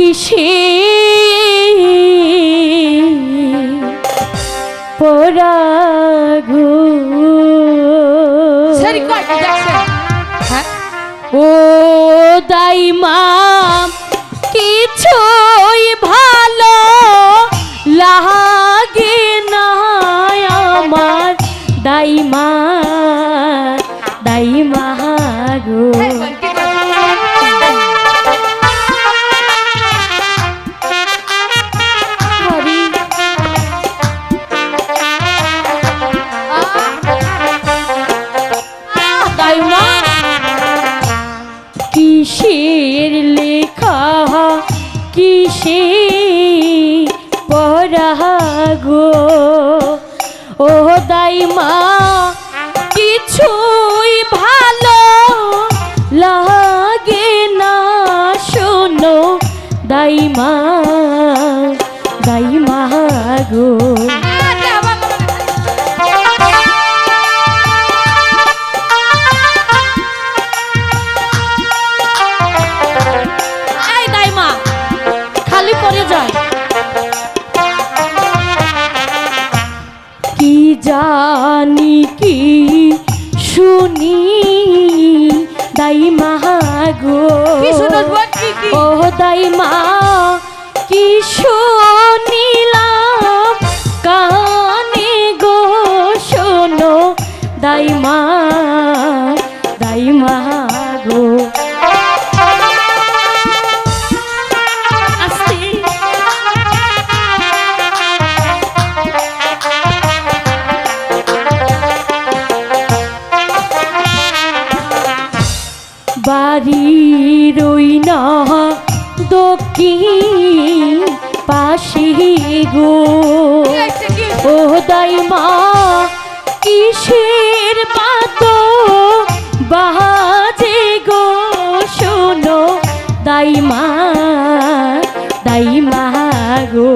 কিসে পরাগু ও দাইমা কিছুই ভালো লাগে না আমার দাইমা দাইমা গো কিসের লেখা কিসে পরাগো ও দাইমা কিছুই ভালো লাগে না শোনো দাইমা দাইমা গো কি জানি কি শুনি দাইমা গো ও দাইমা কি শুনিলাম কানে গো শোনো দাইমা দাইমা গো বাড়ির ওই না দক্ষিণ পাশে গো ও দাইমা কিসের বাতো বাজে গো শোনো দাইমা দাইমা গো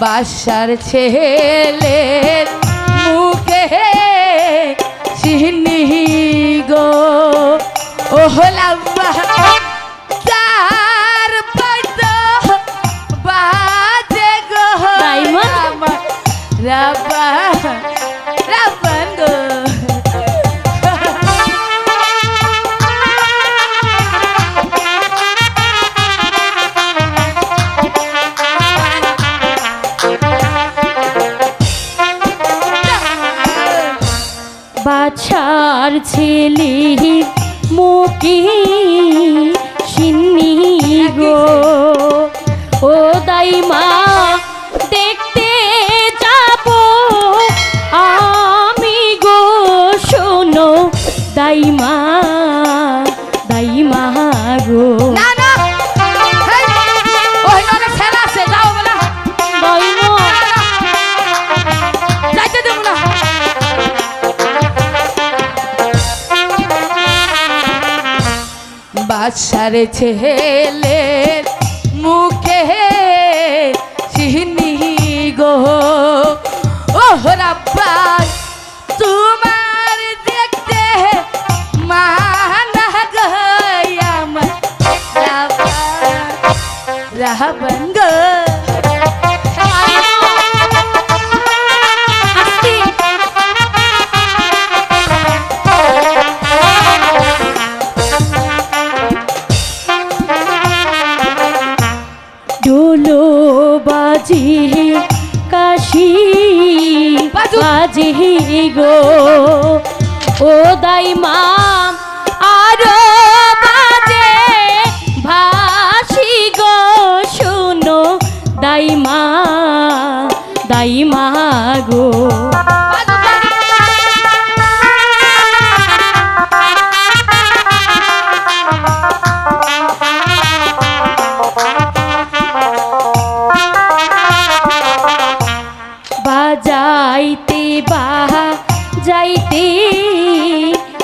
বাসার ছেলের মুখে চিনি গো ও লাম্বা তার পাইতো বাজে গো রাবা রাবান গো বাছার ছেলে মুখে চিনি গো ও দাইমা দেখতে যাব আমি গো শোনো দাইমা দাইমা গো বাসার ছেলের মুখে চিনি গো ও রাব্বা তোমার দেখতে মানা গো আমার রাব্বা রাবান গো ঢোলো বাজি কাশি বাজি গো ও দাইমা আরো বাজে ভাসি গো শোনো দাইমা দাইমা গো বাজাইতে যাইতে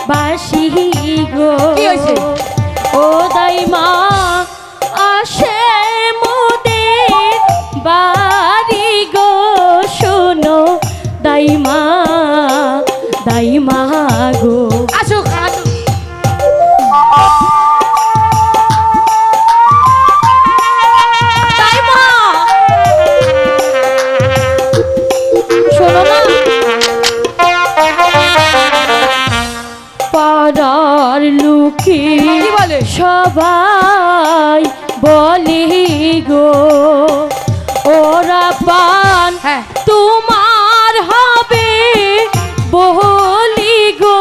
বাসি গো ও দাইমা আসে মোদের সবাই বলি গো ওরা পান হ্যাঁ তোমার হবে বলি গো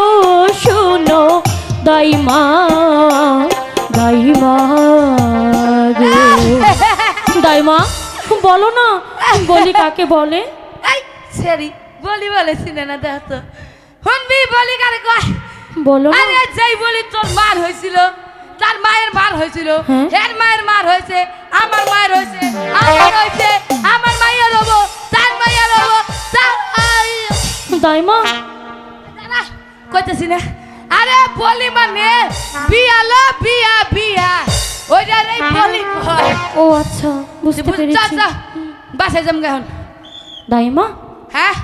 শুনো দাইমা দাইমা গো দাইমা বলো না বলি কাকে বলে এই সেরি বলি বলেছি না দেখ তো শুনবি বলি কারে কয় বলো না আরে যেই বলি তোর মার হয়েছিল তার মায়ের মার হয়েছিল হ্যাঁ? এর মায়ের মার হয়েছে আমার মায়ের হয়েছে আমার হয়েছে আমার মায়ের হবো তার মায়ের হবো তার দাইমা দাঁড়া, কইতেছি না আরে বলি মানে বিয়ালো বিয়া বিয়া ওইটারই বলি কয় ও আচ্ছা বুঝতে যা পেরেছি যা বাসায় যাম এখন দাইমা হ্যাঁ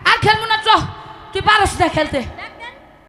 আর খেলবো না চ তুই পারস না খেলতে